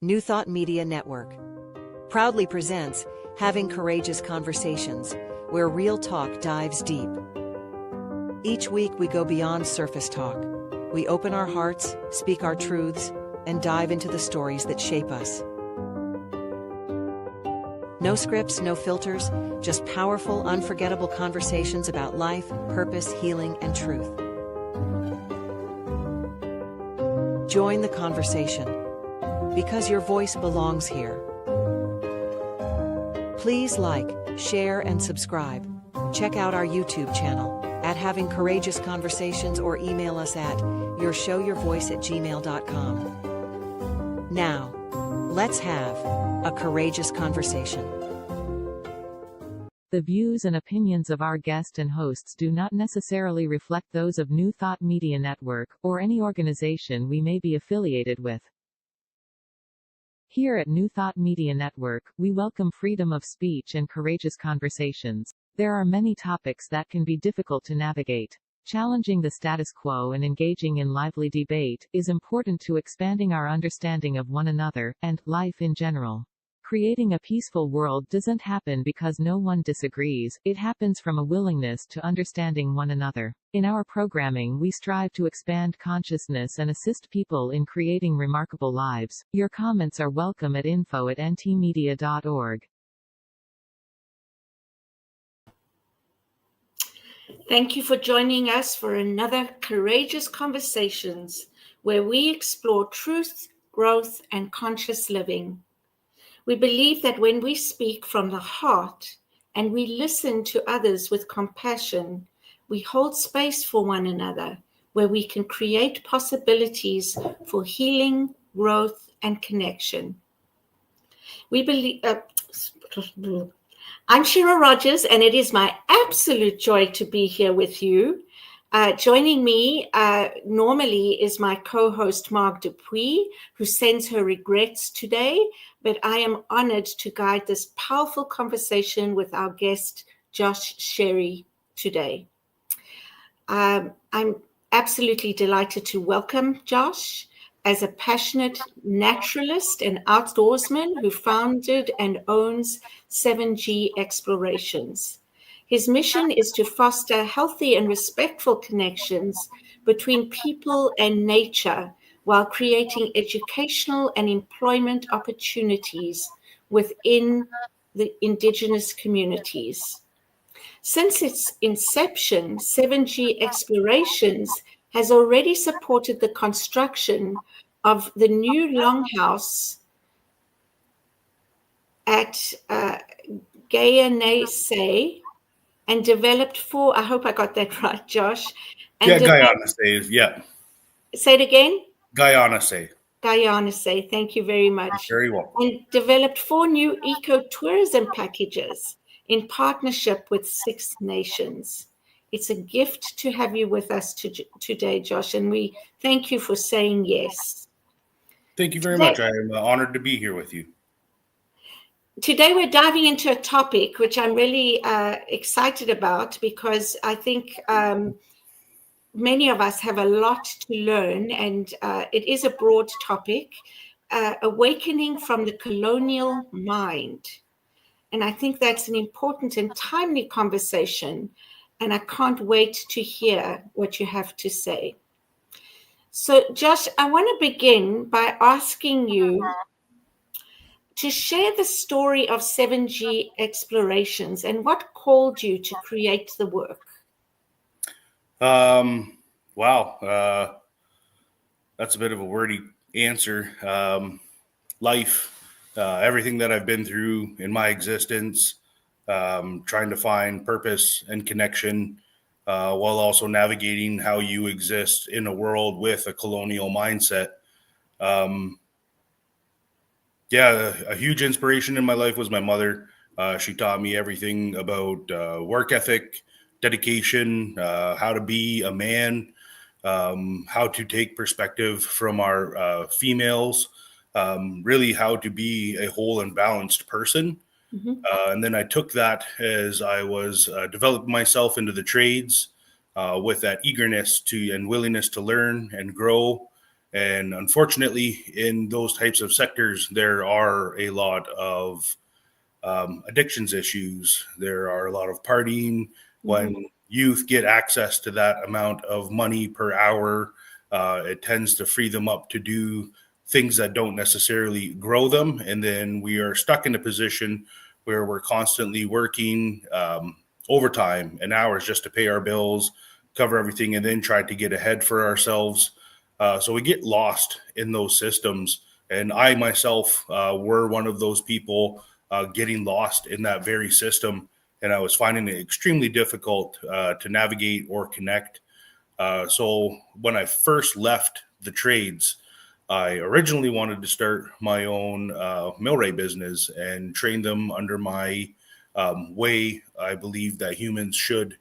New Thought Media Network proudly presents Having Courageous Conversations, where real talk dives deep. Each week we go beyond surface talk. We open our hearts, speak our truths, and dive into the stories that shape us. No scripts, no filters, just powerful, unforgettable conversations about life, purpose, healing, and truth. Join the conversation, because your voice belongs here. Please like, share, and subscribe. Check out our YouTube channel at Having Courageous Conversations or email us at yourshowyourvoice@gmail.com. Now, let's have a courageous conversation. The views and opinions of our guest and hosts do not necessarily reflect those of New Thought Media Network, or any organization we may be affiliated with. Here at New Thought Media Network, we welcome freedom of speech and courageous conversations. There are many topics that can be difficult to navigate. Challenging the status quo and engaging in lively debate is important to expanding our understanding of one another, and life in general. Creating a peaceful world doesn't happen because no one disagrees, it happens from a willingness to understanding one another. In our programming, we strive to expand consciousness and assist people in creating remarkable lives. Your comments are welcome at info@ntmedia.org. Thank you for joining us for another Courageous Conversations, where we explore truth, growth, and conscious living. We believe that when we speak from the heart and we listen to others with compassion, we hold space for one another, where we can create possibilities for healing, growth, and connection. We believe. I'm Shira Rogers, and it is my absolute joy to be here with you. Joining me normally is my co-host, Mark Dupuis, who sends her regrets today, but I am honored to guide this powerful conversation with our guest, Josh Sherry, today. I'm absolutely delighted to welcome Josh as a passionate naturalist and outdoorsman who founded and owns 7G Explorations. His mission is to foster healthy and respectful connections between people and nature while creating educational and employment opportunities within the indigenous communities. Since its inception, 7G Explorations has already supported the construction of the new longhouse at Guyana and developed four, I hope I got that right, Josh. And Guyana says, yeah. Say it again? Guyana say. Thank you very much. Very well. And developed 4 new ecotourism packages in partnership with 6 nations. It's a gift to have you with us today, Josh, and we thank you for saying yes. Thank you very much. I am honored to be here with you. Today we're diving into a topic which I'm really excited about, because I think many of us have a lot to learn, and it is a broad topic, awakening from the colonial mind. And I think that's an important and timely conversation, and I can't wait to hear what you have to say. So, Josh, I want to begin by asking you to share the story of 7G Explorations and what called you to create the work. Wow. That's a bit of a wordy answer. Life, everything that I've been through in my existence, trying to find purpose and connection, while also navigating how you exist in a world with a colonial mindset. A huge inspiration in my life was my mother. She taught me everything about work ethic, dedication, how to be a man, how to take perspective from our females, really how to be a whole and balanced person. Mm-hmm. And then I took that as I was developing myself into the trades with that eagerness to and willingness to learn and grow And unfortunately, in those types of sectors, there are a lot of addictions issues. There are a lot of partying. When youth get access to that amount of money per hour, it tends to free them up to do things that don't necessarily grow them. And then we are stuck in a position where we're constantly working overtime and hours just to pay our bills, cover everything, and then try to get ahead for ourselves. So we get lost in those systems. And I myself were one of those people getting lost in that very system. And I was finding it extremely difficult to navigate or connect. So when I first left the trades, I originally wanted to start my own millwright business and train them under my way. I believe that humans should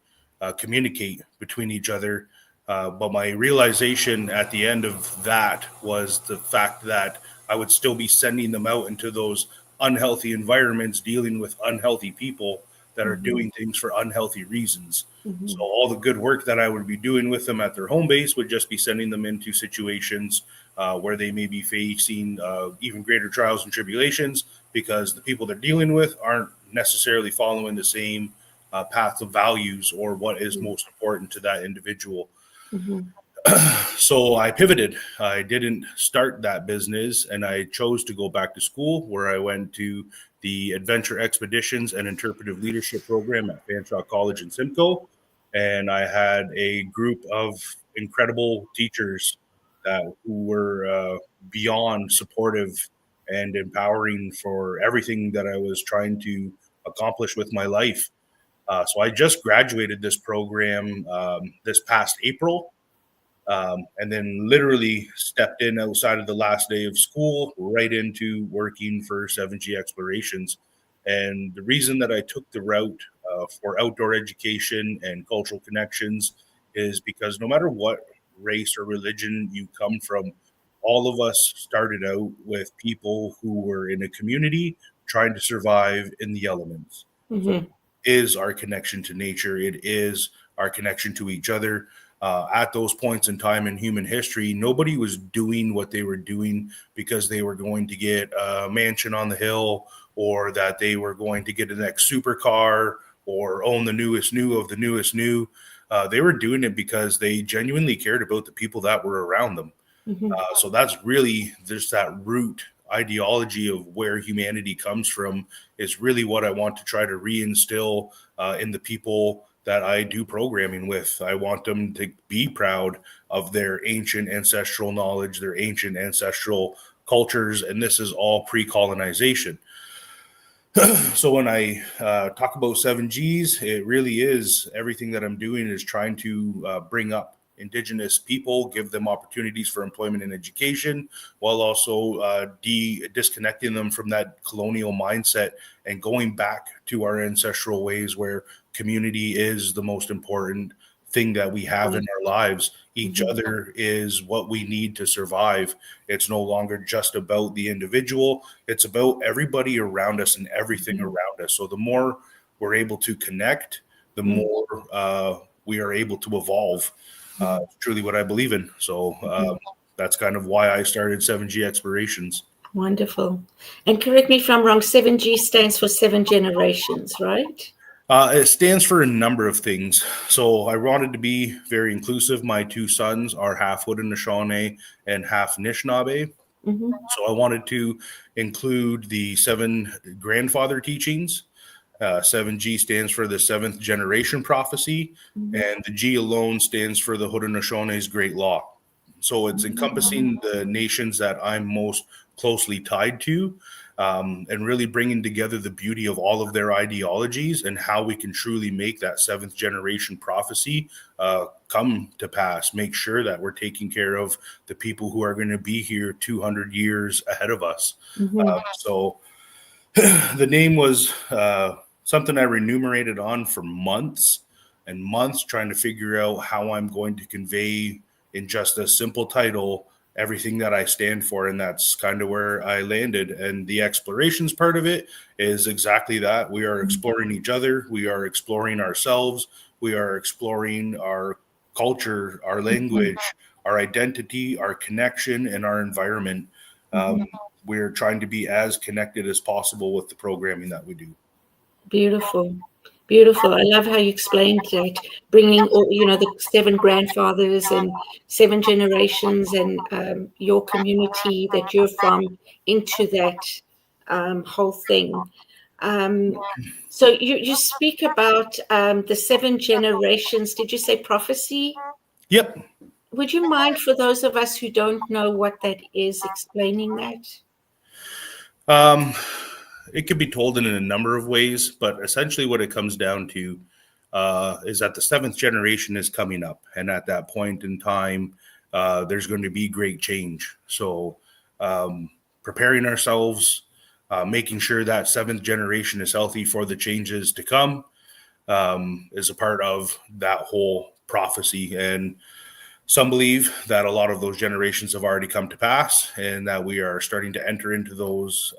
communicate between each other. But my realization at the end of that was the fact that I would still be sending them out into those unhealthy environments, dealing with unhealthy people that are doing things for unhealthy reasons. So all the good work that I would be doing with them at their home base would just be sending them into situations where they may be facing even greater trials and tribulations because the people they're dealing with aren't necessarily following the same path of values or what is most important to that individual. So I pivoted. I didn't start that business, and I chose to go back to school, where I went to the Adventure Expeditions and Interpretive Leadership Program at Fanshawe College in Simcoe. And I had a group of incredible teachers who were beyond supportive and empowering for everything that I was trying to accomplish with my life. So I just graduated this program this past April. And then literally stepped in outside of the last day of school, right into working for 7G Explorations. And the reason that I took the route for outdoor education and cultural connections is because no matter what race or religion you come from, all of us started out with people who were in a community trying to survive in the elements. So it is our connection to nature. It is our connection to each other. At those points in time in human history, nobody was doing what they were doing because they were going to get a mansion on the hill, or that they were going to get the next supercar or own the newest new of the newest new. They were doing it because they genuinely cared about the people that were around them. So that's really just that root ideology of where humanity comes from is really what I want to try to reinstill in the people that I do programming with. I want them to be proud of their ancient ancestral knowledge, their ancient ancestral cultures, and this is all pre-colonization. So when I talk about 7Gs, it really is everything that I'm doing is trying to bring up Indigenous people, give them opportunities for employment and education, while also disconnecting them from that colonial mindset and going back to our ancestral ways where community is the most important thing that we have in our lives. Each other is what we need to survive. It's no longer just about the individual. It's about everybody around us and everything around us. So the more we're able to connect, the more we are able to evolve. It's truly what I believe in. So that's kind of why I started 7G Explorations. Wonderful. And correct me if I'm wrong, 7G stands for 7 generations, right? It stands for a number of things. So I wanted to be very inclusive. My two sons are half Haudenosaunee and half Anishinaabe. So I wanted to include the 7 grandfather teachings. 7G stands for the 7th generation prophecy, and the G alone stands for the Haudenosaunee's great law. So it's encompassing the nations that I'm most closely tied to, and really bringing together the beauty of all of their ideologies and how we can truly make that 7th generation prophecy come to pass. Make sure that we're taking care of the people who are going to be here 200 years ahead of us. So the name was something I remunerated on for months and months, trying to figure out how I'm going to convey in just a simple title everything that I stand for. And that's kind of where I landed. And the explorations part of it is exactly that. We are exploring each other. We are exploring ourselves. We are exploring our culture, our language, our identity, our connection, and our environment. We're trying to be as connected as possible with the programming that we do. Beautiful. Beautiful. I love how you explained that, bringing all, the 7 grandfathers and 7 generations and your community that you're from into that whole thing. So you speak about the 7 generations. Did you say prophecy? Yep. Would you mind, for those of us who don't know what that is, explaining that? It could be told in a number of ways, but essentially what it comes down to is that the 7th generation is coming up. And at that point in time, there's going to be great change. So preparing ourselves, making sure that 7th generation is healthy for the changes to come is a part of that whole prophecy. And some believe that a lot of those generations have already come to pass and that we are starting to enter into those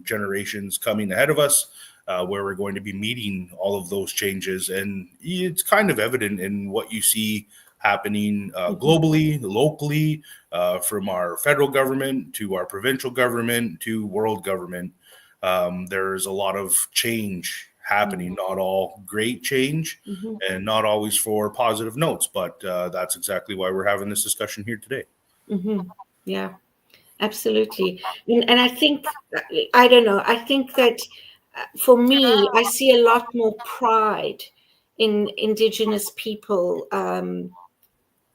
generations coming ahead of us, where we're going to be meeting all of those changes. And it's kind of evident in what you see happening globally, locally, from our federal government to our provincial government to world government. There's a lot of change happening, not all great change and not always for positive notes, but that's exactly why we're having this discussion here today. Yeah, absolutely. And I think, I don't know, I think that for me, I see a lot more pride in Indigenous people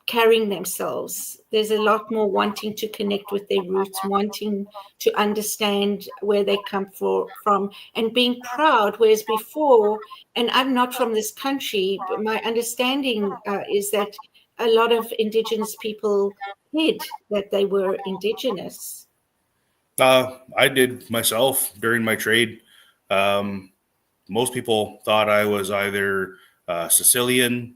carrying themselves. There's a lot more wanting to connect with their roots, wanting to understand where they come from, and being proud. Whereas before, and I'm not from this country, but my understanding is that a lot of Indigenous people hid that they were Indigenous. I did myself during my trade. Most people thought I was either Sicilian,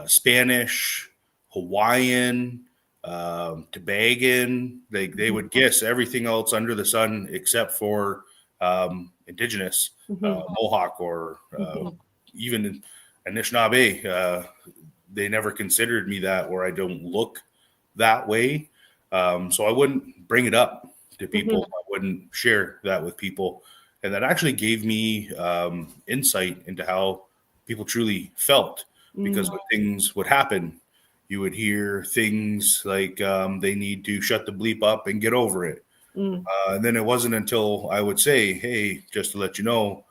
Spanish, Hawaiian, Tobagan. They would guess everything else under the sun except for Indigenous, Mohawk, or even Anishinaabe. They never considered me that, or I don't look that way. So I wouldn't bring it up to people. I wouldn't share that with people. And that actually gave me insight into how people truly felt, because when things would happen, you would hear things like they need to shut the bleep up and get over it. And then it wasn't until I would say, hey, just to let you know,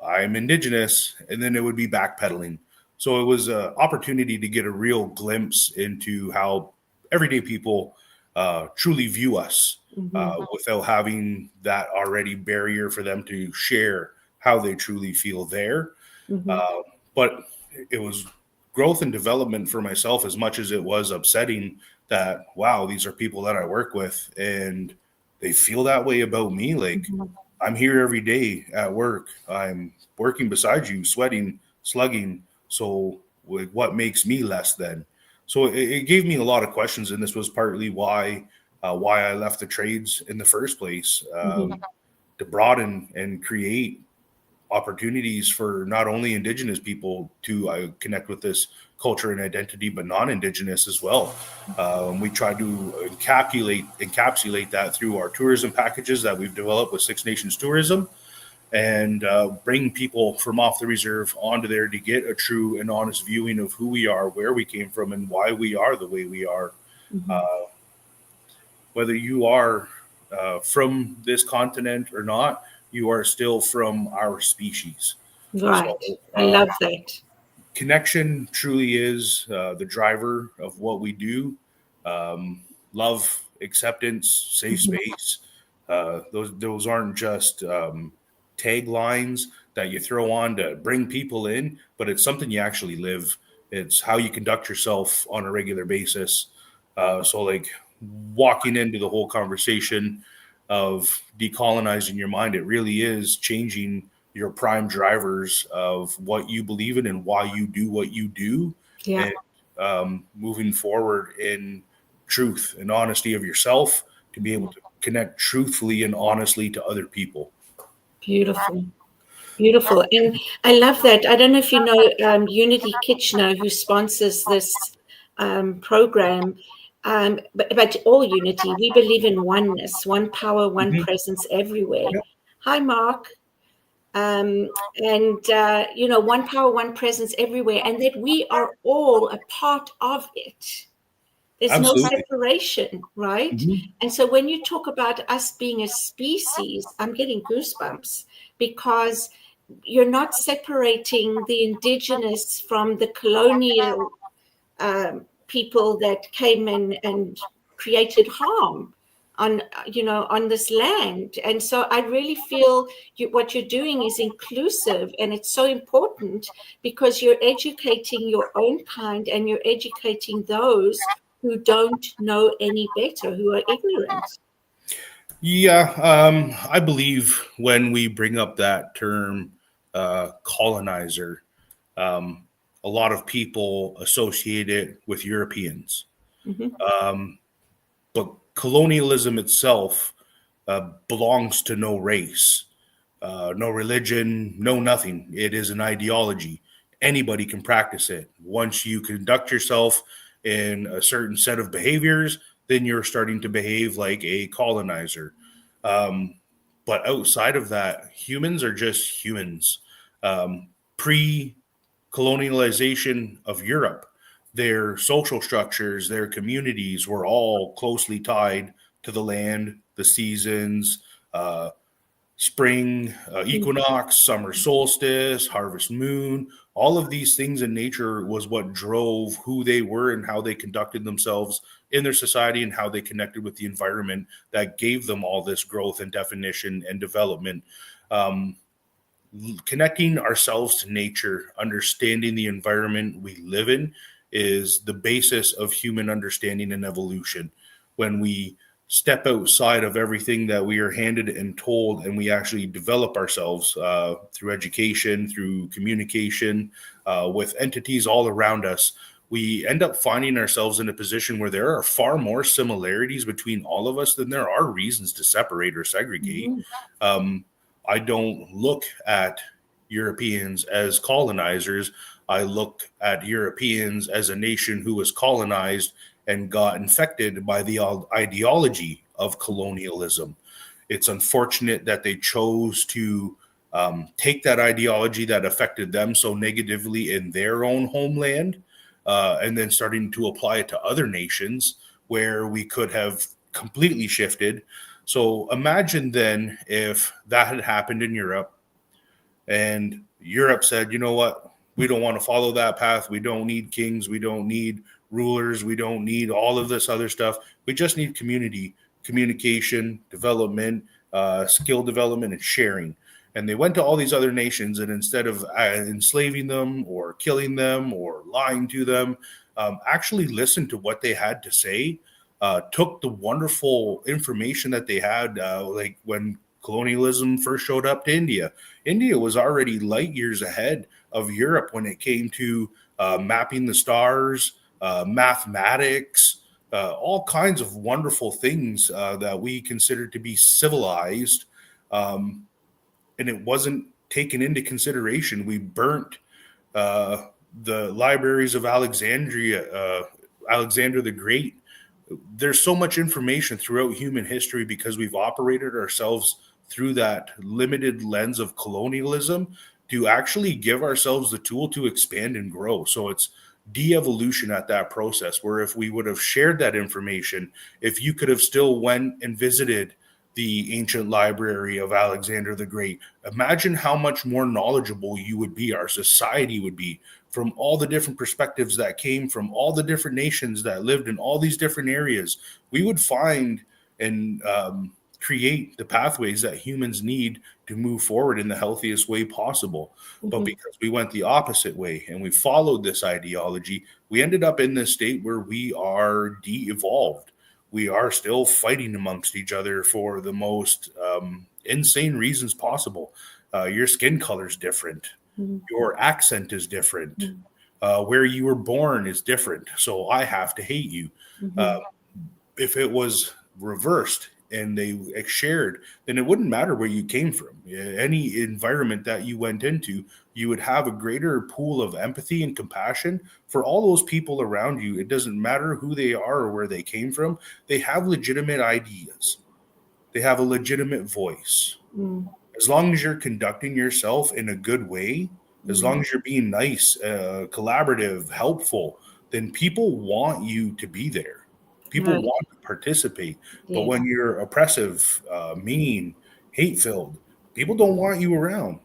I'm Indigenous, and then it would be backpedaling. So it was an opportunity to get a real glimpse into how everyday people truly view us without having that already barrier for them to share how they truly feel there. But it was growth and development for myself as much as it was upsetting that, wow, these are people that I work with and they feel that way about me. Like, I'm here every day at work. I'm working beside you, sweating, slugging. So what makes me less than? So it gave me a lot of questions, and this was partly why I left the trades in the first place, to broaden and create opportunities for not only Indigenous people to connect with this culture and identity, but non-Indigenous as well. We try to encapsulate that through our tourism packages that we've developed with Six Nations Tourism, and bring people from off the reserve onto there to get a true and honest viewing of who we are, where we came from, and why we are the way we are. Whether you are from this continent or not, you are still from our species. Right. So, I love that. Connection truly is the driver of what we do. Love, acceptance, safe space. Those aren't just taglines that you throw on to bring people in, but it's something you actually live. It's how you conduct yourself on a regular basis. So like walking into the whole conversation of decolonizing your mind, it really is changing your prime drivers of what you believe in and why you do what you do. Yeah. And moving forward in truth and honesty of yourself to be able to connect truthfully and honestly to other people. Beautiful. Beautiful. And I love that. I don't know if you know Unity Kitchener, who sponsors this program. but all unity. We believe in oneness, one power, one presence everywhere. Yeah. Hi, Mark. And one power, one presence everywhere, and that we are all a part of it. There's no Absolutely. separation, right? Mhm. And so when you talk about us being a species, I'm getting goosebumps, because you're not separating the indigenous from the colonial people that came in and created harm on this land. And so I really feel what you're doing is inclusive, and it's so important, because you're educating your own kind, and you're educating those who don't know any better, who are ignorant. Yeah, I believe when we bring up that term, colonizer, um, a lot of people associate it with Europeans. Mhm. Um, but colonialism itself belongs to no race, no religion, no nothing. It is an ideology. Anybody can practice it. Once you conduct yourself in a certain set of behaviors, then you're starting to behave like a colonizer. Um, but outside of that, humans are just humans. Pre colonialization of Europe, their social structures, their communities were all closely tied to the land, the seasons, uh, spring equinox, summer solstice, harvest moon. All of these things in nature was what drove who they were and how they conducted themselves in their society and how they connected with the environment that gave them all this growth and definition and development. Um, Connecting ourselves to nature, understanding the environment we live in, is the basis of human understanding and evolution. When we step outside of everything that we are handed and told, and we actually develop ourselves through education, through communication with entities all around us, we end up finding ourselves in a position where there are far more similarities between all of us than there are reasons to separate or segregate. Mhm. Um, I don't look at Europeans as colonizers. I look at Europeans as a nation who was colonized and got infected by the ideology of colonialism. It's unfortunate that they chose to take that ideology that affected them so negatively in their own homeland and then starting to apply it to other nations where we could have completely shifted. So imagine then if that had happened in Europe and Europe said, you know what, we don't want to follow that path. We don't need kings. We don't need rulers. We don't need all of this other stuff. We just need community, communication, development, skill development, and sharing. And they went to all these other nations, and instead of enslaving them or killing them or lying to them, actually listened to what they had to say, took the wonderful information that they had, like when colonialism first showed up to India. India was already light years ahead of Europe when it came to mapping the stars, mathematics, all kinds of wonderful things that we consider to be civilized. Um, and it wasn't taken into consideration. We burnt uh, the libraries of Alexandria, Alexander the Great. There's so much information throughout human history because we've operated ourselves through that limited lens of colonialism to actually give ourselves the tool to expand and grow. So it's de-evolution at that process, where if we would have shared that information, if you could have still went and visited the ancient library of Alexander the Great, imagine how much more knowledgeable you would be, our society would be, from all the different perspectives that came from all the different nations that lived in all these different areas. We would find and create the pathways that humans need to move forward in the healthiest way possible. But Mhm. because we went the opposite way and we followed this ideology, we ended up in this state where we are de-evolved. We are still fighting amongst each other for the most insane reasons possible. Your skin color is different. Mhm. Your accent is different. Mhm. Where you were born is different. So I have to hate you. Uh, Mhm. if it was reversed, and they shared, then it wouldn't matter where you came from. Any environment that you went into, you would have a greater pool of empathy and compassion for all those people around you. It doesn't matter who they are or where they came from. They have legitimate ideas. They have a legitimate voice. As long as you're conducting yourself in a good way, as long as you're being nice, collaborative, helpful, then people want you to be there. People Right. want to participate. But Yes. when you're oppressive, mean, hate-filled, people don't want you around.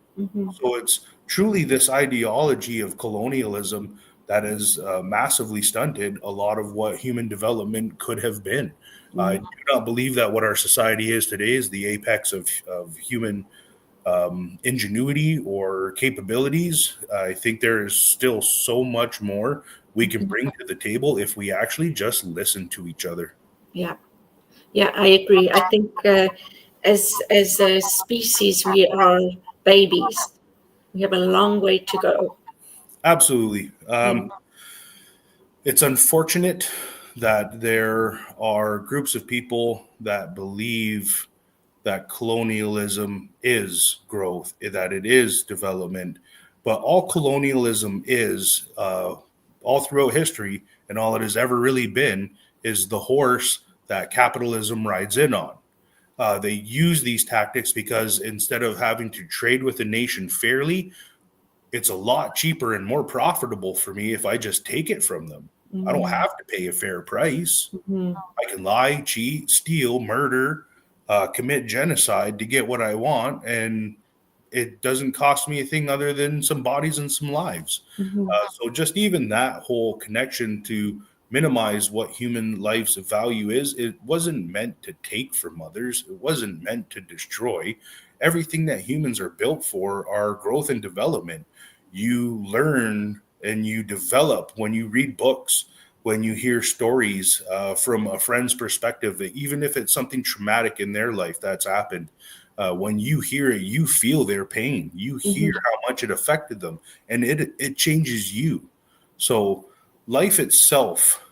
So it's truly this ideology of colonialism that has massively stunted a lot of what human development could have been. I do not believe that what our society is today is the apex of human ingenuity or capabilities. I think there is still so much more we can bring to the table if we actually just listen to each other. Yeah. Yeah, I agree. I think as a species, we are babies. We have a long way to go. Absolutely. Yeah. It's unfortunate that there are groups of people that believe that colonialism is growth, that it is development. But all colonialism is, all throughout history, and all it has ever really been, is the horse that capitalism rides in on. They use these tactics because instead of having to trade with a nation fairly, it's a lot cheaper and more profitable for me if I just take it from them. I don't have to pay a fair price. I can lie, cheat, steal, murder, commit genocide to get what I want, and it doesn't cost me a thing other than some bodies and some lives. So just even that whole connection to minimize what human life's value is, it wasn't meant to take from others. It wasn't meant to destroy. Everything that humans are built for are growth and development. You learn and you develop when you read books, when you hear stories from a friend's perspective, even if it's something traumatic in their life that's happened. When you hear it, you feel their pain. You hear how much it affected them, and it changes you. So life itself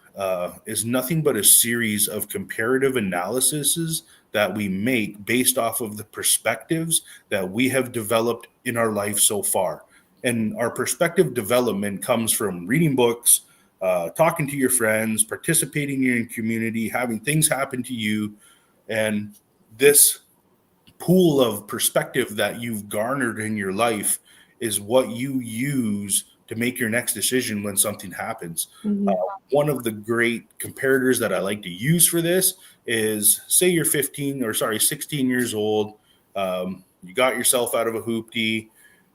is nothing but a series of comparative analyses that we make based off of the perspectives that we have developed in our life so far. And our perspective development comes from reading books, talking to your friends, participating in your community, having things happen to you. And this pool of perspective that you've garnered in your life is what you use to make your next decision when something happens. One of the great comparators that I like to use for this is, say you're 16 years old. You got yourself out of a hoopty.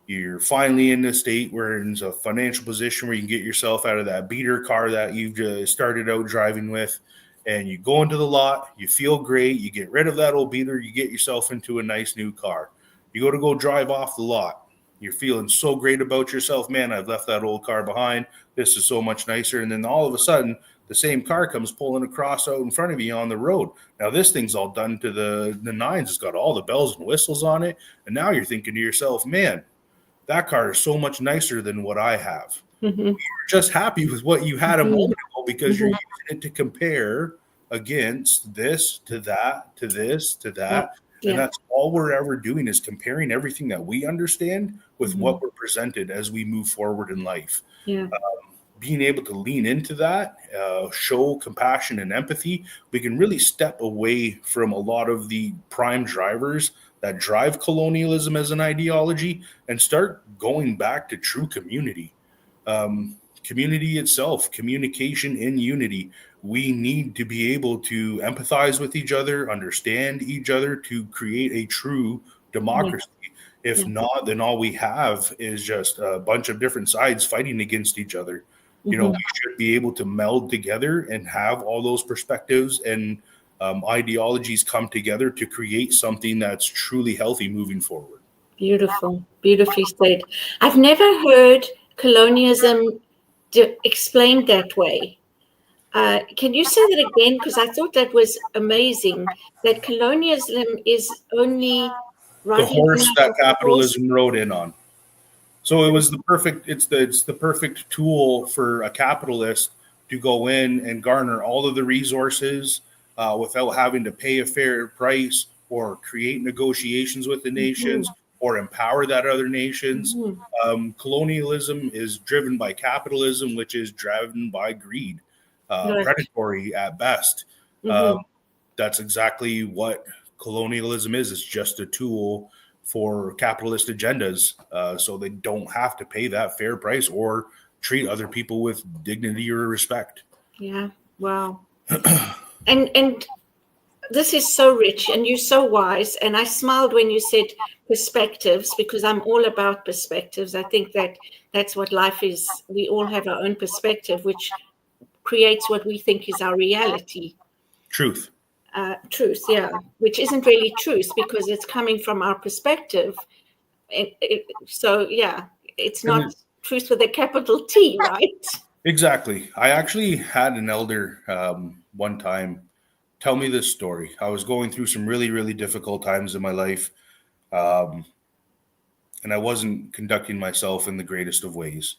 You're finally in a state where it's a financial position where you can get yourself out of that beater car that you've just started out driving with. And you go into the lot, you feel great, you get rid of that old beater, you get yourself into a nice new car. You go drive off the lot. You're feeling so great about yourself. Man, I've left that old car behind. This is so much nicer. And then all of a sudden, the same car comes pulling across out in front of you on the road. Now, this thing's all done to the nines. It's got all the bells and whistles on it. And now you're thinking to yourself, man, that car is so much nicer than what I have. You're just happy with what you had a moment ago because you're using it to compare against this to that to this to that. And that's all we're ever doing is comparing everything that we understand with what we're presented as we move forward in life. Being able to lean into that, show compassion and empathy, we can really step away from a lot of the prime drivers that drive colonialism as an ideology and start going back to true community. Community itself, communication in unity. We need to be able to empathize with each other, understand each other to create a true democracy. If not, then all we have is just a bunch of different sides fighting against each other. We should be able to meld together and have all those perspectives and ideologies come together to create something that's truly healthy moving forward. Beautiful, beautifully said. I've never heard colonialism explained that way. Can you say that again? Because I thought that was amazing. That colonialism is only the horse that capitalism rode in on. So it was it's the perfect tool for a capitalist to go in and garner all of the resources, without having to pay a fair price or create negotiations with the nations or empower that other nations. Colonialism is driven by capitalism, which is driven by greed, Right. predatory at best. That's exactly what colonialism is. It's just a tool for capitalist agendas, so they don't have to pay that fair price or treat other people with dignity or respect. Yeah. Wow. and this is so rich, and you're so wise. And I smiled when you said perspectives, because I'm all about perspectives. I think that that's what life is. We all have our own perspective, which creates what we think is our reality. Truth. Truth, yeah, which isn't really truth because it's coming from our perspective. So, yeah, it's not truth with a capital T, right? Exactly. I actually had an elder one time tell me this story. I was going through some really, really difficult times in my life, and I wasn't conducting myself in the greatest of ways.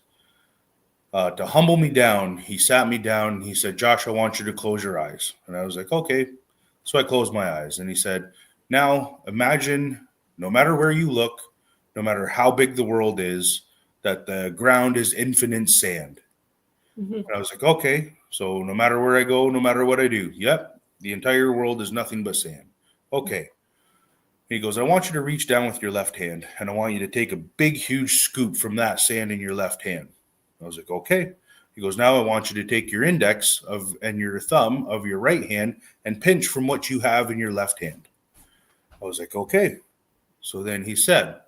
To humble me down, he sat me down and he said, "Josh, I want you to close your eyes." And I was like, "Okay." So I closed my eyes and he said, "Now imagine no matter where you look, no matter how big the world is, that the ground is infinite sand." And I was like, "Okay, so no matter where I go, no matter what I do, yep, the entire world is nothing but sand." Okay. He goes, "I want you to reach down with your left hand and I want you to take a big, huge scoop from that sand in your left hand." I was like, "Okay." He goes, "Now I want you to take your index and your thumb of your right hand and pinch from what you have in your left hand." I was like, "Okay." So then he said,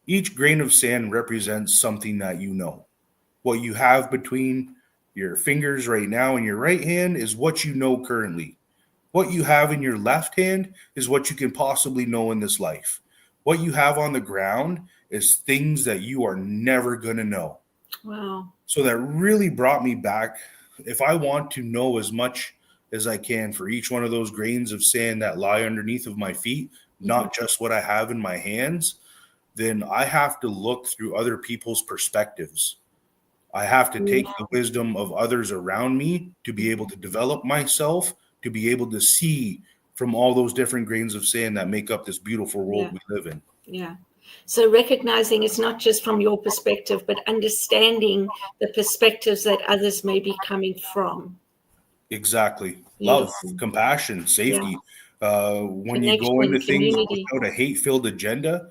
"Each grain of sand represents something that you know. What you have between your fingers right now in your right hand is what you know currently. What you have in your left hand is what you can possibly know in this life. What you have on the ground is things that you are never going to know." Wow. So that really brought me back. If I want to know as much as I can for each one of those grains of sand that lie underneath of my feet, not just what I have in my hands, then I have to look through other people's perspectives. I have to take the wisdom of others around me to be able to develop myself, to be able to see from all those different grains of sand that make up this beautiful world we live in. Yeah. So recognizing it's not just from your perspective, but understanding the perspectives that others may be coming from. Exactly. Love, Beautiful. compassion, safety. When you go Connection, into things community. without a hate-filled agenda,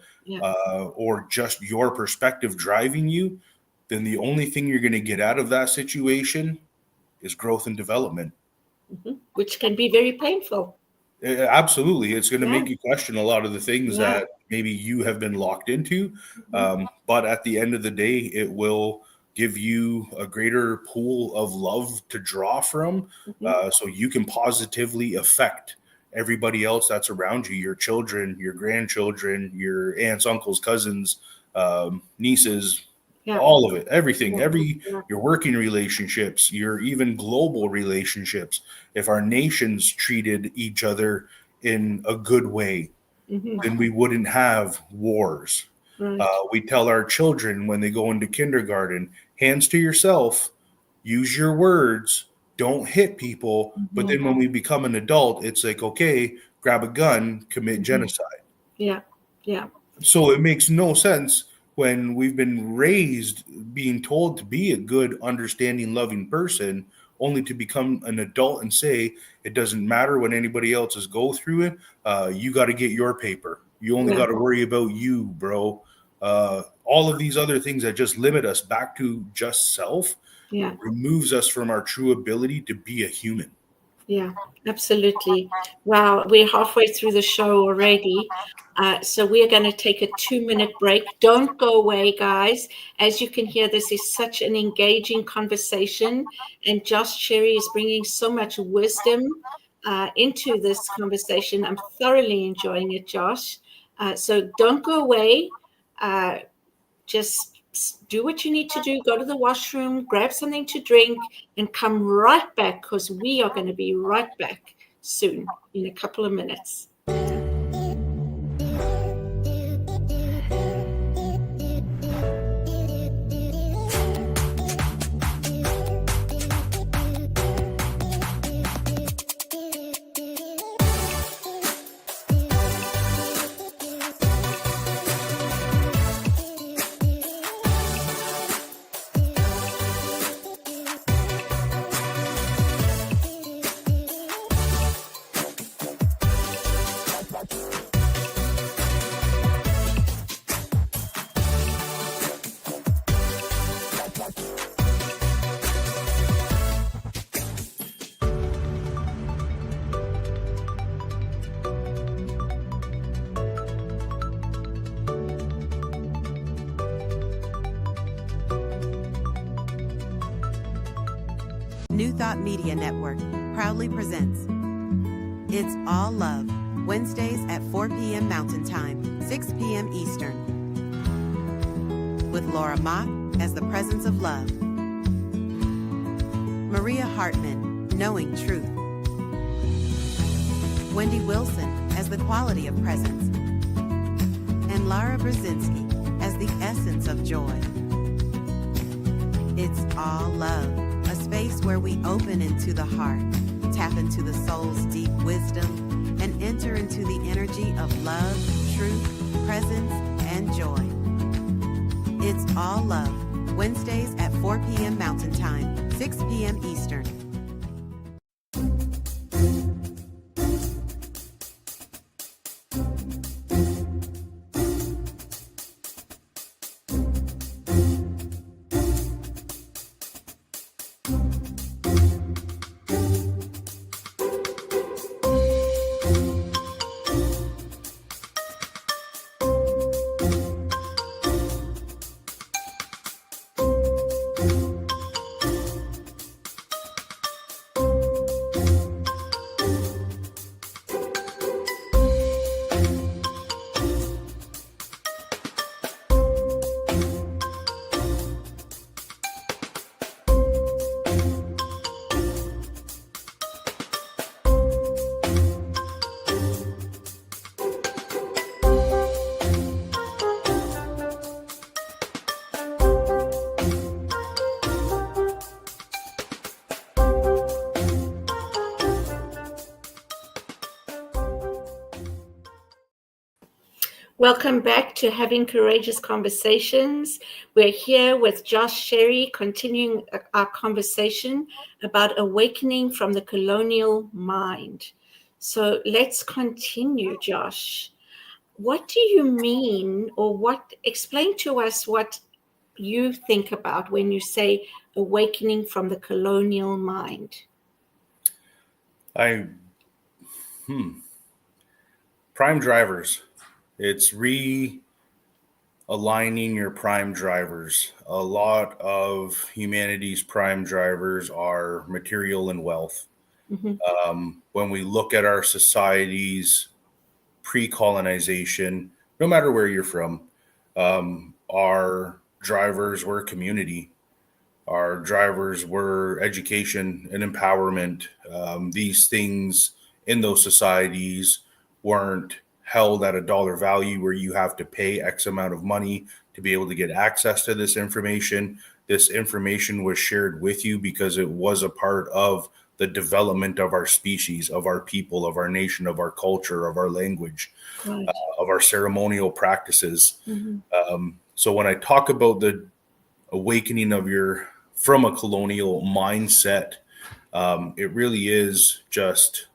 or just your perspective driving you, then the only thing you're going to get out of that situation is growth and development. Which can be very painful. Absolutely. It's going to make you question a lot of the things that maybe you have been locked into. But at the end of the day, it will give you a greater pool of love to draw from, so you can positively affect everybody else that's around you, your children, your grandchildren, your aunts, uncles, cousins, nieces, all of it, everything, your working relationships, your even global relationships. If our nations treated each other in a good way, then we wouldn't have wars. We tell our children when they go into kindergarten, hands to yourself, use your words, don't hit people. But then when we become an adult, it's like, okay, grab a gun, commit genocide. Yeah. So it makes no sense when we've been raised being told to be a good, understanding, loving person, only to become an adult and say, it doesn't matter when anybody else is go through it. You got to get your paper. You only got to worry about you, bro. All of these other things that just limit us back to just self removes us from our true ability to be a human. Yeah, absolutely. Wow, we're halfway through the show already. So we're going to take a 2-minute break. Don't go away, guys. As you can hear, this is such an engaging conversation. And Josh Cherry is bringing so much wisdom into this conversation. I'm thoroughly enjoying it, Josh. So don't go away. Just do what you need to do. Go to the washroom, grab something to drink, and come right back, because we are going to be right back soon in a couple of minutes. New Thought Media Network proudly presents It's All Love, Wednesdays at 4 p.m. Mountain Time, 6 p.m. Eastern, with Laura Mock as the presence of love, Maria Hartman, knowing truth, Wendy Wilson as the quality of presence, and Lara Brzezinski as the essence of joy. It's all love, a space where we open into the heart, tap into the soul's deep wisdom, and enter into the energy of love, truth, presence, and joy. It's all love, Wednesdays at 4 p.m. Mountain Time, 6 p.m. Eastern. Welcome back to Having Courageous Conversations. We're here with Josh Sherry, continuing our conversation about awakening from the colonial mind. So let's continue, Josh. What do you mean, or explain to us what you think about when you say awakening from the colonial mind? Prime drivers. It's realigning your prime drivers. A lot of humanity's prime drivers are material and wealth. Mm-hmm. When we look at our societies pre-colonization, no matter where you're from, our drivers were community. Our drivers were education and empowerment. These things in those societies weren't held at a dollar value where you have to pay X amount of money to be able to get access to this information. This information was shared with you because it was a part of the development of our species, of our people, of our nation, of our culture, of our language, Right. Of our ceremonial practices. Mm-hmm. So when I talk about the awakening from a colonial mindset, it really is just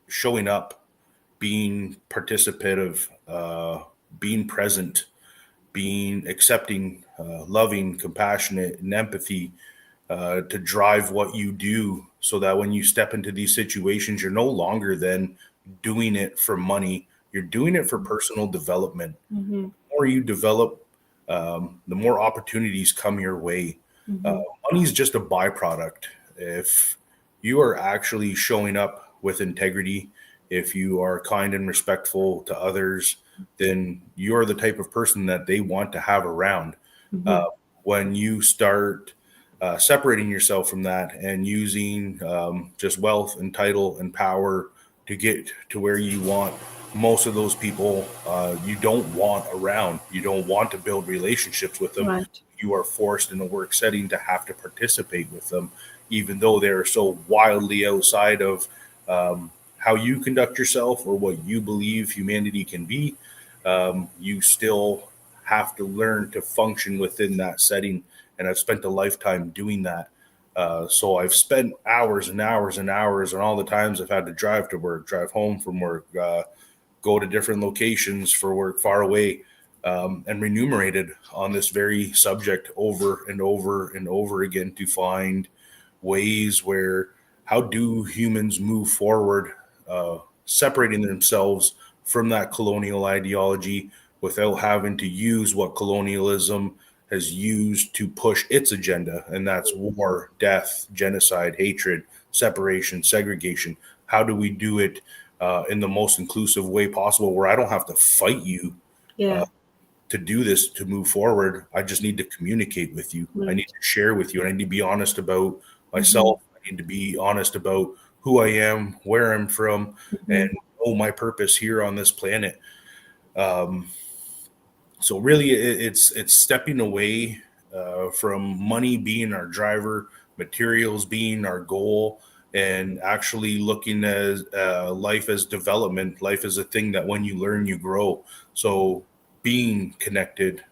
showing up, being participative, being present, being accepting, loving, compassionate, and empathy to drive what you do, so that when you step into these situations, you're no longer then doing it for money. You're doing it for personal development. Mm-hmm. The more you develop, the more opportunities come your way. Mm-hmm. Money is just a byproduct. If you are actually showing up with integrity, if you are kind and respectful to others, then you're the type of person that they want to have around. Mm-hmm. When you start separating yourself from that and using just wealth and title and power to get to where you want, most of those people you don't want around. You don't want to build relationships with them. Right. You are forced in a work setting to have to participate with them, even though they're so wildly outside of how you conduct yourself or what you believe humanity can be. You still have to learn to function within that setting. And I've spent a lifetime doing that. So I've spent hours and hours and hours, and all the times I've had to drive to work, drive home from work, go to different locations for work far away, and remunerated on this very subject over and over and over again to find ways where, how do humans move forward, separating themselves from that colonial ideology without having to use what colonialism has used to push its agenda, and that's war, death, genocide, hatred, separation, segregation. How do we do it in the most inclusive way possible, where I don't have to fight you Yeah. to do this, to move forward? I just need to communicate with you. I need to share with you, and I need to be honest about myself. I need to be honest about who I am, where I'm from, and know my purpose here on this planet. So really, it's stepping away from money being our driver, materials being our goal, and actually looking at life as development. Life is a thing that when you learn, you grow. So being connected,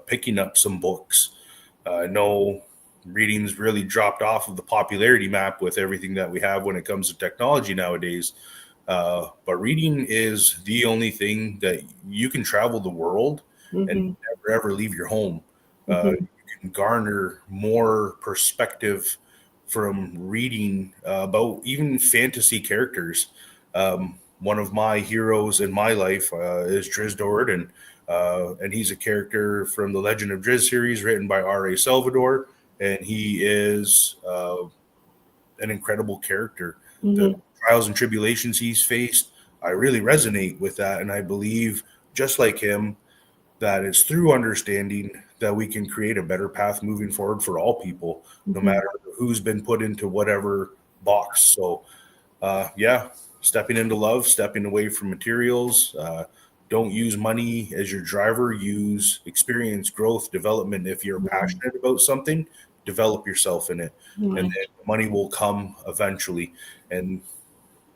picking up some books. I know reading's really dropped off of the popularity map with everything that we have when it comes to technology nowadays. But reading is the only thing that you can travel the world and never ever leave your home. You can garner more perspective from reading about even fantasy characters. One of my heroes in my life is Driz Doran, and he's a character from the Legend of Driz series written by R.A. Salvador, and he is an incredible character. The trials and tribulations he's faced, I really resonate with that, and I believe, just like him, that it's through understanding that we can create a better path moving forward for all people, no matter who's been put into whatever box. So, yeah, stepping into love, stepping away from materials. Don't use money as your driver. Use experience, growth, development. If you're passionate about something, develop yourself in it, and then money will come eventually. And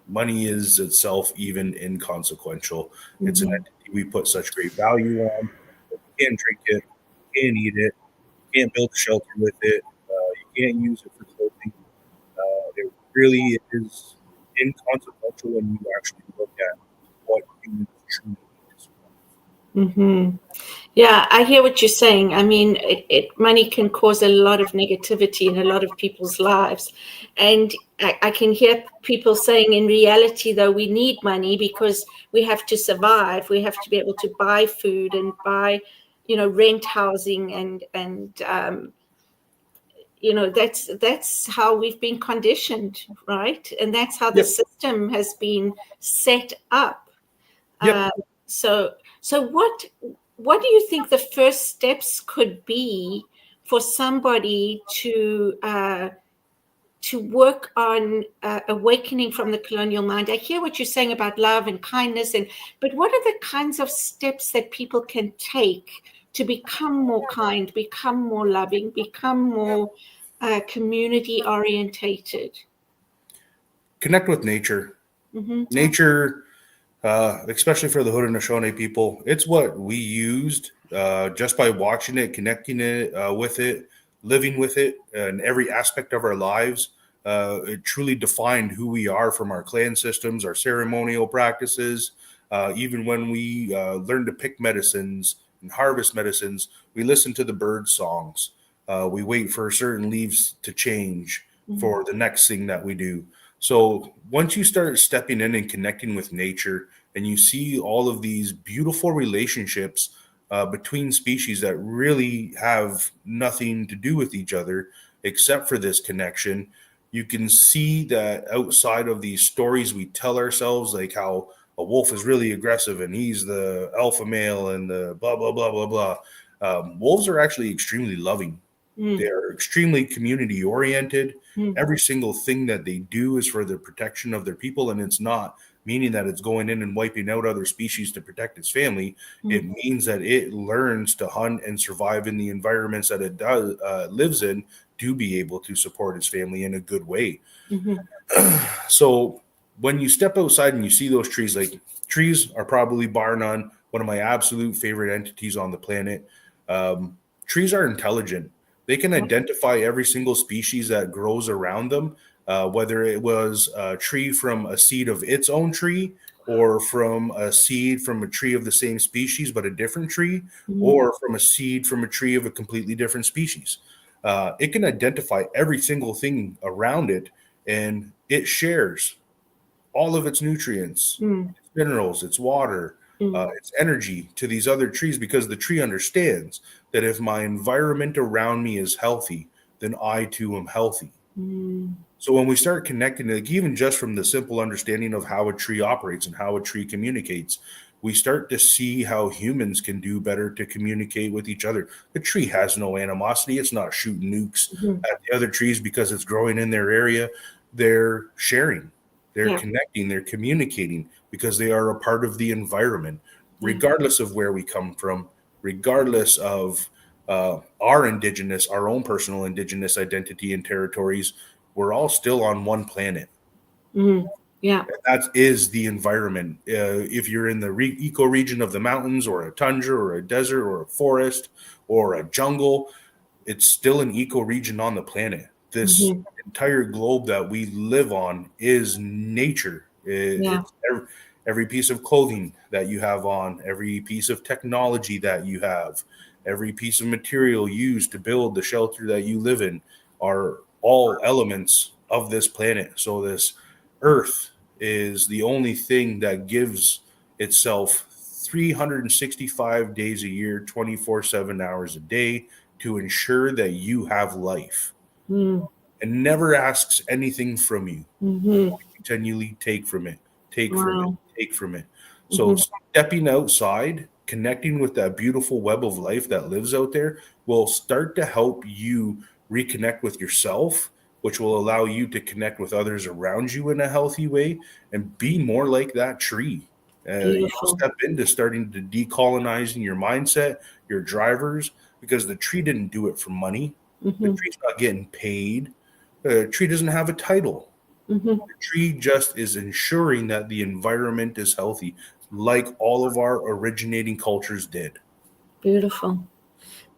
money is itself even inconsequential. It's an entity we put such great value on. You can't drink it, you can't eat it, you can't build a shelter with it, you can't use it for clothing. It really is inconsequential when you actually look at what humans truly need. Yeah, I hear what you're saying. I mean, money can cause a lot of negativity in a lot of people's lives. And I can hear people saying, in reality, though, we need money because we have to survive. We have to be able to buy food and buy, rent housing. And that's how we've been conditioned, right? And that's how the system has been set up. So what do you think the first steps could be for somebody to work on awakening from the colonial mind? I hear what you're saying about love and kindness, but what are the kinds of steps that people can take to become more kind, become more loving, become more community orientated? Connect with nature. Nature, especially for the Haudenosaunee people, it's what we used just by watching it, connecting it with it, living with it in every aspect of our lives. It truly defined who we are, from our clan systems, our ceremonial practices. Even when we learn to pick medicines and harvest medicines, we listen to the bird songs. We wait for certain leaves to change for the next thing that we do. So once you start stepping in and connecting with nature, and you see all of these beautiful relationships between species that really have nothing to do with each other except for this connection, you can see that outside of these stories we tell ourselves, like how a wolf is really aggressive and he's the alpha male and the blah, blah, blah, blah, blah. Wolves are actually extremely loving. They're extremely community oriented. Every single thing that they do is for the protection of their people, and it's not meaning that it's going in and wiping out other species to protect its family. It means that it learns to hunt and survive in the environments that it does lives in, to be able to support its family in a good way. So when you step outside and you see those trees, like, trees are probably bar none one of my absolute favorite entities on the planet. Trees are intelligent. They can identify every single species that grows around them, whether it was a tree from a seed of its own tree, or from a seed from a tree of the same species but a different tree, or from a seed from a tree of a completely different species. It can identify every single thing around it, and it shares all of its nutrients, its minerals, its water, its energy to these other trees, because the tree understands that if my environment around me is healthy, then I too am healthy. So when we start connecting, like even just from the simple understanding of how a tree operates and how a tree communicates, we start to see how humans can do better to communicate with each other. The tree has no animosity. It's not shooting nukes at the other trees because it's growing in their area. They're sharing, they're connecting, they're communicating because they are a part of the environment, regardless of where we come from, regardless of our own personal indigenous identity and territories. We're all still on one planet. Yeah. That is the environment. If you're in the eco region of the mountains or a tundra or a desert or a forest or a jungle, it's still an eco region on the planet. This entire globe that we live on is nature. It's every piece of clothing that you have on, every piece of technology that you have, every piece of material used to build the shelter that you live in are all elements of this planet. So this earth is the only thing that gives itself 365 days a year, 24/7 hours a day to ensure that you have life, and never asks anything from you. Continually take from it, take from it, take from it. So stepping outside, connecting with that beautiful web of life that lives out there will start to help you reconnect with yourself, which will allow you to connect with others around you in a healthy way and be more like that tree. You'll step into starting to decolonizing your mindset, your drivers, because the tree didn't do it for money. The tree's not getting paid. The tree doesn't have a title. The tree just is ensuring that the environment is healthy, like all of our originating cultures did. Beautiful.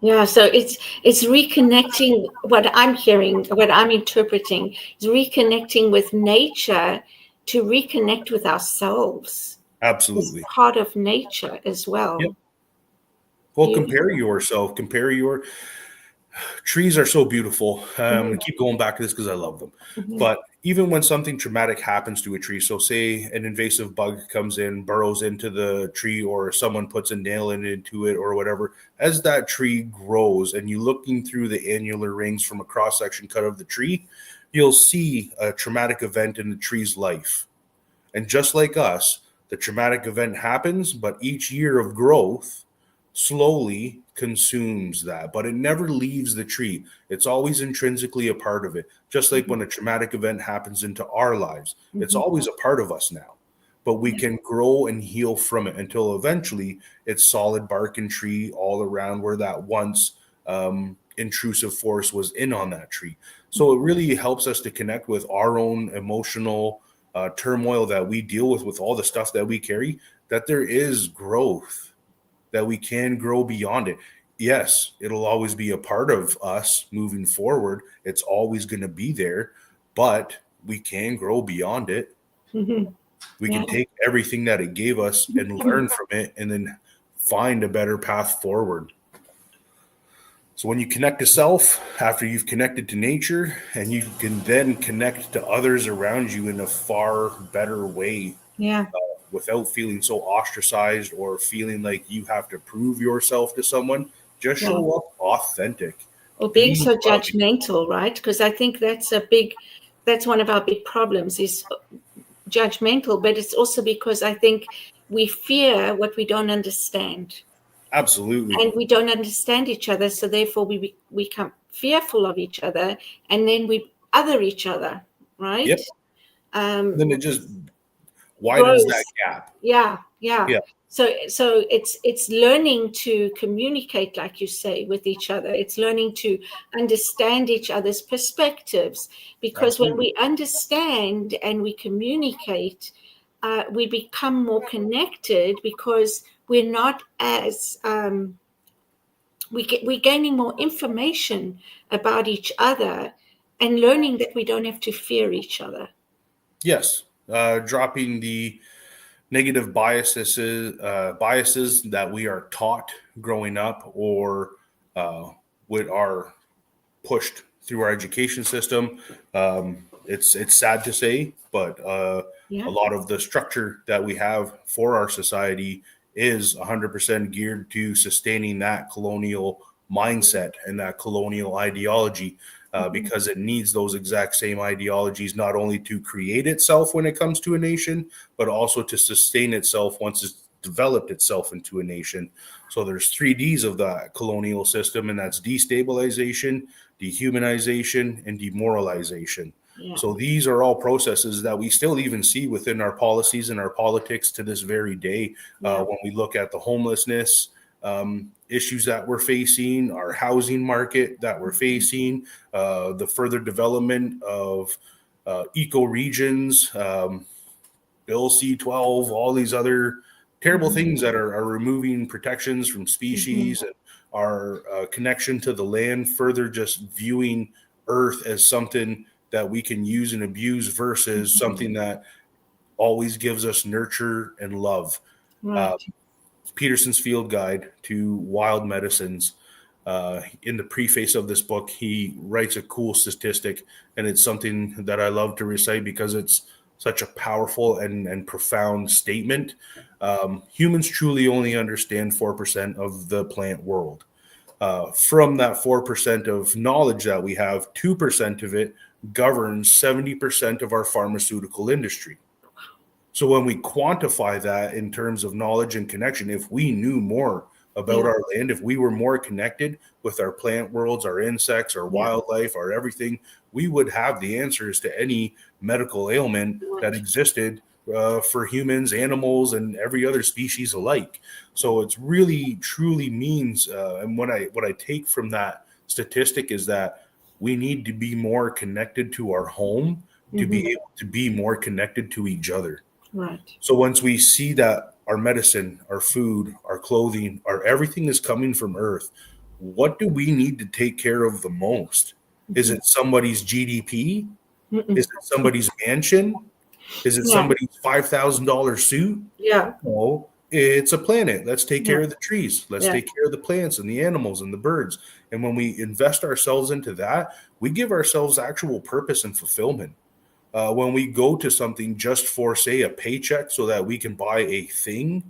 Yeah, so it's reconnecting. What I'm hearing, what I'm interpreting, is reconnecting with nature to reconnect with ourselves. Absolutely. It's part of nature as well. Yep. Well, compare yourself. Compare your trees are so beautiful. I'm going to keep going back to this because I love them. But even when something traumatic happens to a tree, so say an invasive bug comes in, burrows into the tree, or someone puts a nail into it or whatever, as that tree grows and you're looking through the annular rings from a cross-section cut of the tree, you'll see a traumatic event in the tree's life. And just like us, the traumatic event happens, but each year of growth slowly consumes that, but it never leaves the tree. It's always intrinsically a part of it. Just like when a traumatic event happens into our lives, it's always a part of us now, but we can grow and heal from it until eventually it's solid bark and tree all around where that once intrusive force was in on that tree. So it really helps us to connect with our own emotional turmoil that we deal with all the stuff that we carry, that there is growth, that we can grow beyond it. Yes, it'll always be a part of us moving forward. It's always going to be there, but we can grow beyond it. We can take everything that it gave us and learn from it and then find a better path forward. So when you connect to self, after you've connected to nature, and you can then connect to others around you in a far better way. Without feeling so ostracized or feeling like you have to prove yourself to someone, just show up authentic. Or being so judgmental, right? Because I think that's one of our big problems is judgmental, but it's also because I think we fear what we don't understand. Absolutely. And we don't understand each other, so therefore we become fearful of each other, and then we other each other, right? Yep. Then it just widens that gap. Yeah. So it's learning to communicate, like you say, with each other. It's learning to understand each other's perspectives, because when we understand and we communicate, we become more connected, because we're not as we're gaining more information about each other and learning that we don't have to fear each other. Yes, dropping the negative biases that we are taught growing up, or what are pushed through our education system. It's sad to say, but a lot of the structure that we have for our society is 100% geared to sustaining that colonial mindset and that colonial ideology, because it needs those exact same ideologies, not only to create itself when it comes to a nation, but also to sustain itself once it's developed itself into a nation. So there's 3 Ds of the colonial system, and that's destabilization, dehumanization, and demoralization. Yeah. So these are all processes that we still even see within our policies and our politics to this very day. When we look at the homelessness issues that we're facing, our housing market that we're facing, the further development of eco regions, Bill C-12, all these other terrible things that are removing protections from species and our connection to the land, further just viewing Earth as something that we can use and abuse versus something that always gives us nurture and love. Right. Peterson's Field Guide to Wild Medicines. In the preface of this book, he writes a cool statistic, and it's something that I love to recite because it's such a powerful and profound statement. Humans truly only understand 4% of the plant world. From that 4% of knowledge that we have, 2% of it governs 70% of our pharmaceutical industry. So when we quantify that in terms of knowledge and connection, if we knew more about our land, if we were more connected with our plant worlds, our insects, our wildlife, our everything, we would have the answers to any medical ailment that existed for humans, animals, and every other species alike. So it's really, truly means, and what I take from that statistic is that we need to be more connected to our home to be able to be more connected to each other. Right. So once we see that our medicine, our food, our clothing, our everything is coming from Earth, what do we need to take care of the most? Is it somebody's GDP? Is it somebody's mansion? Is it somebody's $5,000 suit? Yeah. No, it's a planet. Let's take care of the trees. Let's take care of the plants and the animals and the birds. And when we invest ourselves into that, we give ourselves actual purpose and fulfillment. When we go to something just for, say, a paycheck so that we can buy a thing,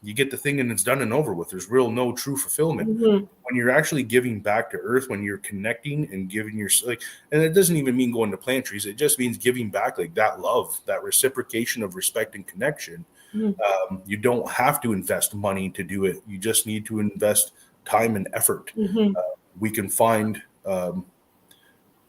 you get the thing and it's done and over with. There's no true fulfillment. When you're actually giving back to Earth, when you're connecting and giving your, like, and it doesn't even mean going to plant trees. It just means giving back, like that love, that reciprocation of respect and connection. You don't have to invest money to do it. You just need to invest time and effort. We can find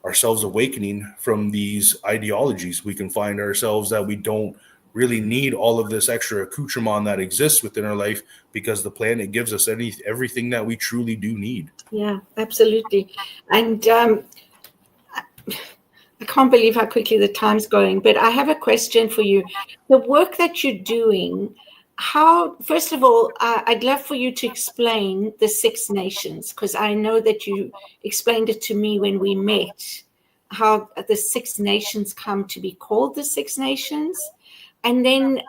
ourselves awakening from these ideologies. We can find ourselves that we don't really need all of this extra accoutrement that exists within our life because the planet gives us everything that we truly do need. Yeah, absolutely. And I can't believe how quickly the time's going, but I have a question for you. The work that you're doing, first of all, I'd love for you to explain the 6 nations, because I know that you explained it to me when we met, how the 6 nations come to be called the 6 nations. And then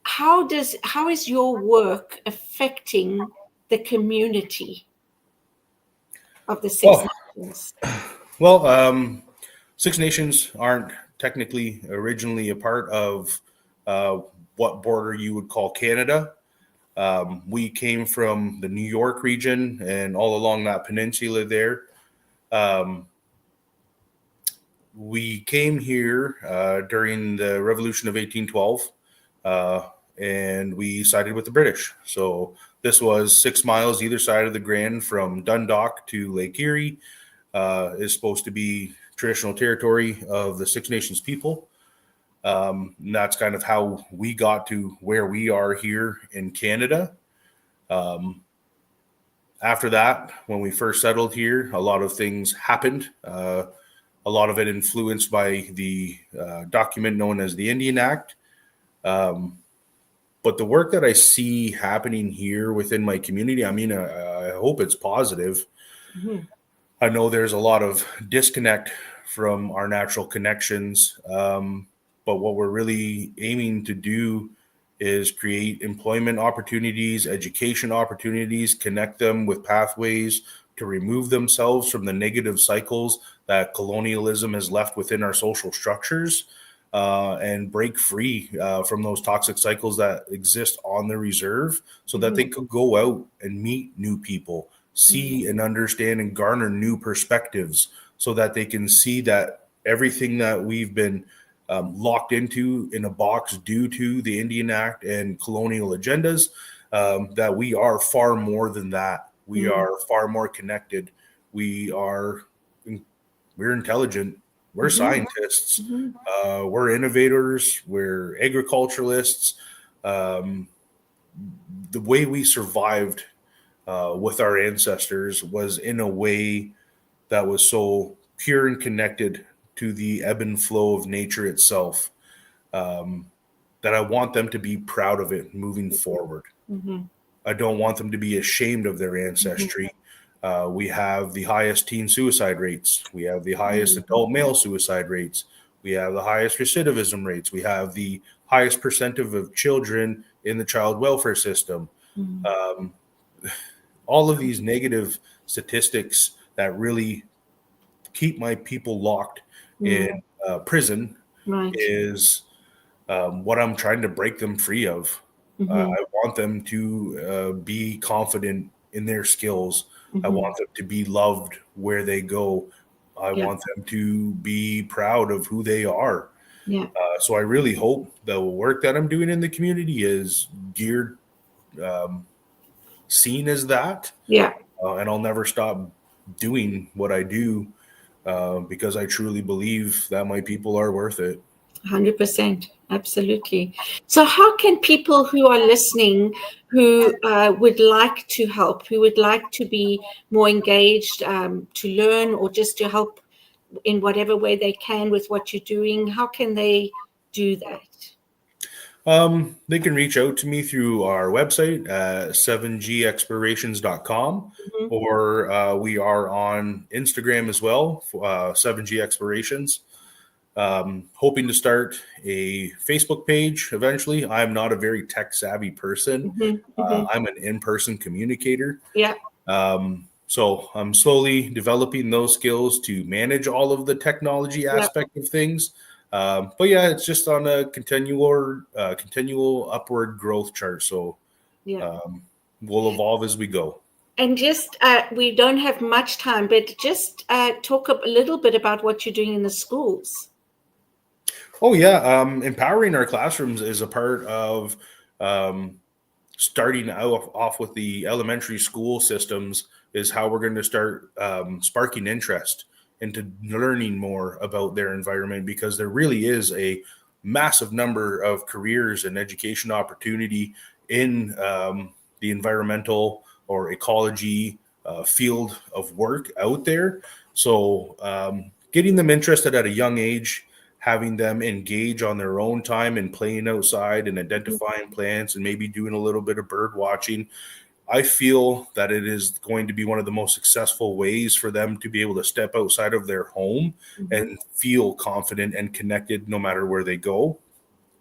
how is your work affecting the community of the 6 nations? Well, 6 nations aren't technically originally a part of what border you would call Canada. We came from the New York region and all along that peninsula there. We came here during the Revolution of 1812, and we sided with the British. So this was 6 miles either side of the Grand from Dundalk to Lake Erie. Is supposed to be traditional territory of the 6 Nations people. And that's kind of how we got to where we are here in Canada. After that, when we first settled here, a lot of things happened. A lot of it influenced by the document known as the Indian Act. But the work that I see happening here within my community, I mean, I hope it's positive. I know there's a lot of disconnect from our natural connections, but what we're really aiming to do is create employment opportunities, education opportunities, connect them with pathways to remove themselves from the negative cycles that colonialism has left within our social structures. and break free from those toxic cycles that exist on the reserve, so that they could go out and meet new people, see and understand and garner new perspectives, so that they can see that everything that we've been locked into in a box due to the Indian Act and colonial agendas, that we are far more than that. We are far more connected. We're intelligent. We're scientists. We're innovators. We're agriculturalists. The way we survived with our ancestors was in a way that was so pure and connected to the ebb and flow of nature itself, that I want them to be proud of it moving forward. I don't want them to be ashamed of their ancestry. We have the highest teen suicide rates. We have the highest adult male suicide rates. We have the highest recidivism rates. We have the highest percentage of children in the child welfare system. All of these negative statistics that really keep my people locked in prison is what I'm trying to break them free of. I want them to be confident in their skills. I want them to be loved where they go. I want them to be proud of who they are. So I really hope the work that I'm doing in the community is geared, seen as that. And I'll never stop doing what I do, because I truly believe that my people are worth it. 100%. Absolutely. So how can people who are listening, who would like to help, who would like to be more engaged, to learn, or just to help in whatever way they can with what you're doing, how can they do that? They can reach out to me through our website, 7gexplorations.com, or we are on Instagram as well, 7G Explorations. Hoping to start a Facebook page eventually. I'm not a very tech savvy person. I'm an in-person communicator. So I'm slowly developing those skills to manage all of the technology aspect of things. But yeah, it's just on a continual upward growth chart. So we'll evolve as we go. And just, we don't have much time, but just talk a little bit about what you're doing in the schools. Oh yeah, empowering our classrooms is a part of starting off with the elementary school systems, is how we're going to start sparking interest into learning more about their environment, because there really is a massive number of careers and education opportunity in the environmental or ecology field of work out there. So getting them interested at a young age, having them engage on their own time and playing outside and identifying plants and maybe doing a little bit of bird watching, I feel that it is going to be one of the most successful ways for them to be able to step outside of their home and feel confident and connected no matter where they go.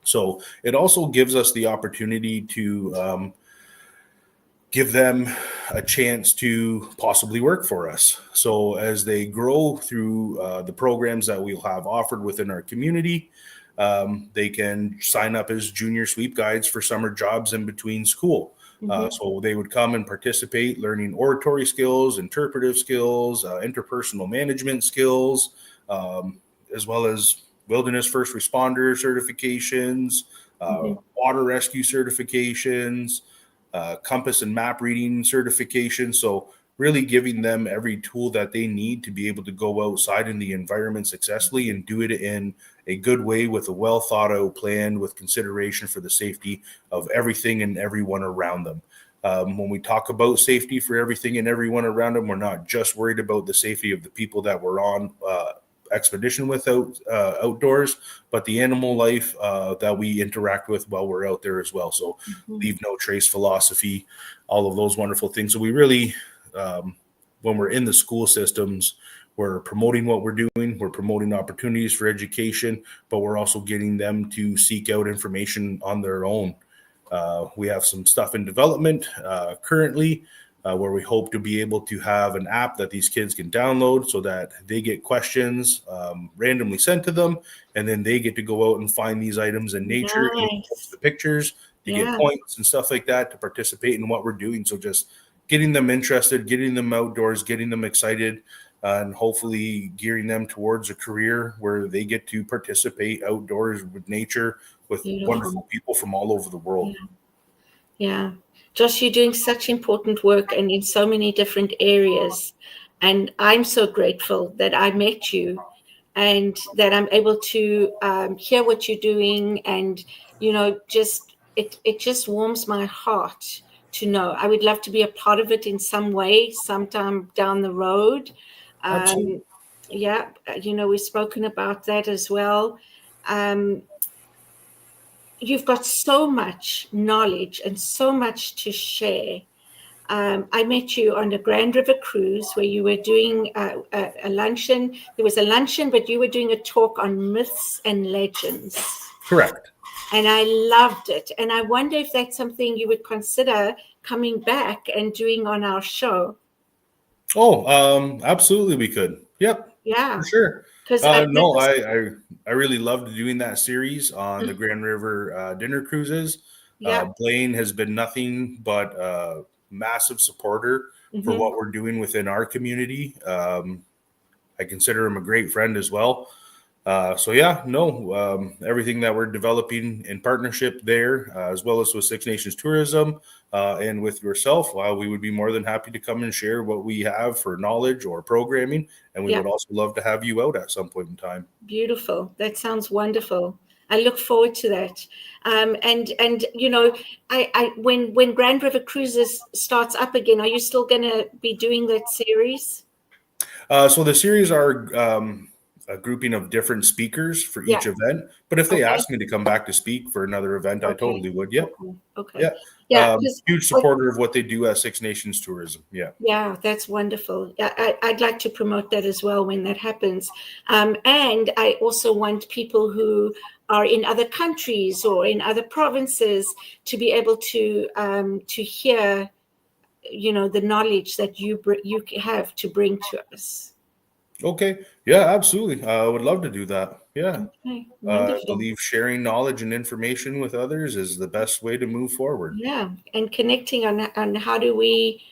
So it also gives us the opportunity to give them a chance to possibly work for us. So as they grow through the programs that we'll have offered within our community, they can sign up as junior sweep guides for summer jobs in between school. So they would come and participate, learning oratory skills, interpretive skills, interpersonal management skills, as well as wilderness first responder certifications, water rescue certifications, compass and map reading certification. So really giving them every tool that they need to be able to go outside in the environment successfully and do it in a good way with a well thought out plan with consideration for the safety of everything and everyone around them. When we talk about safety for everything and everyone around them, we're not just worried about the safety of the people that we're on expedition with outdoors, but the animal life that we interact with while we're out there as well. So leave no trace philosophy, all of those wonderful things. So we really, when we're in the school systems, we're promoting what we're doing. We're promoting opportunities for education, but we're also getting them to seek out information on their own. We have some stuff in development currently where we hope to be able to have an app that these kids can download so that they get questions randomly sent to them, and then they get to go out and find these items in nature and post the pictures to get points and stuff like that to participate in what we're doing. So just getting them interested, getting them outdoors, getting them excited, and hopefully gearing them towards a career where they get to participate outdoors with nature with wonderful people from all over the world. Yeah. Josh, you're doing such important work and in so many different areas. And I'm so grateful that I met you and that I'm able to hear what you're doing. And, you know, just it just warms my heart to know. I would love to be a part of it in some way, sometime down the road. Yeah, you know, we've spoken about that as well. You've got so much knowledge and so much to share. I met you on the Grand River Cruise where you were doing a luncheon. There was a luncheon, but you were doing a talk on myths and legends. Correct. And I loved it. And I wonder if that's something you would consider coming back and doing on our show. Oh, absolutely we could. Yep. Yeah. For sure. Because I really loved doing that series on the Grand River dinner cruises. Yeah. Blaine has been nothing but a massive supporter for what we're doing within our community. I consider him a great friend as well. Everything that we're developing in partnership there, as well as with Six Nations Tourism and with yourself, we would be more than happy to come and share what we have for knowledge or programming. And we would also love to have you out at some point in time. Beautiful. That sounds wonderful. I look forward to that. And you know, when Grand River Cruises starts up again, are you still going to be doing that series? So the series are a grouping of different speakers for each event. But if they ask me to come back to speak for another event, I totally would. Yep. Okay. Yeah. Huge supporter of what they do at Six Nations Tourism. Yeah. Yeah, that's wonderful. I'd like to promote that as well when that happens. And I also want people who are in other countries or in other provinces to be able to hear, you know, the knowledge that you have to bring to us. Okay. Yeah, absolutely. I would love to do that. Yeah. Okay, I believe sharing knowledge and information with others is the best way to move forward. Yeah. And connecting on how do we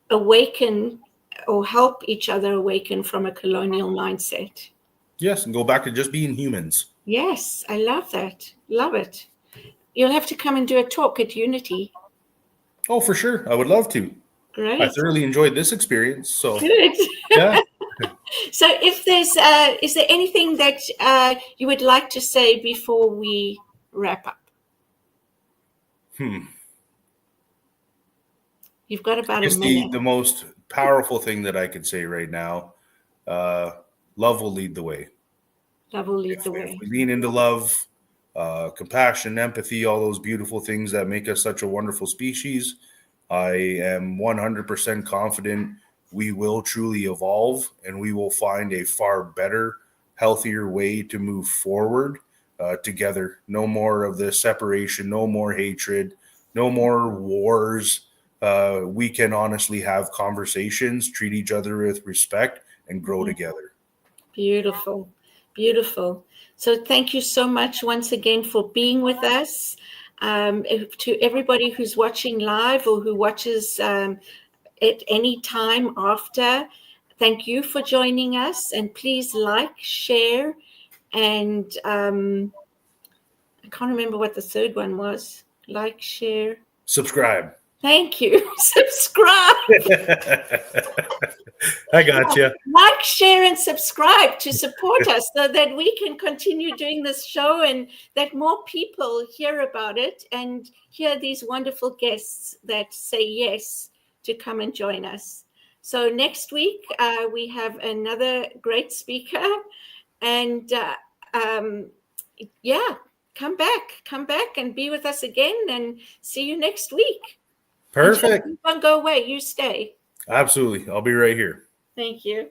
awaken or help each other awaken from a colonial mindset. Yes. And go back to just being humans. Yes. I love that. Love it. You'll have to come and do a talk at Unity. Oh, for sure. I would love to. Great. I thoroughly enjoyed this experience. So good. Yeah. So if there's, is there anything that you would like to say before we wrap up? You've got about a minute. The most powerful thing that I could say right now, love will lead the way. Love will lead the way. If we lean into love, compassion, empathy, all those beautiful things that make us such a wonderful species, I am 100% confident we will truly evolve and we will find a far better, healthier way to move forward together. No more of this separation, no more hatred, no more wars. We can honestly have conversations, treat each other with respect, and grow together. Beautiful. Beautiful. So thank you so much once again for being with us. To everybody who's watching live or who watches at any time after, thank you for joining us. And please like, share, and I can't remember what the third one was. Like, share. Subscribe. Thank you. Subscribe. I got you. Like, share, and subscribe to support us so that we can continue doing this show and that more people hear about it and hear these wonderful guests that say yes to come and join us. So next week, we have another great speaker. And come back and be with us again and see you next week. Perfect. You don't go away. You stay. Absolutely. I'll be right here. Thank you.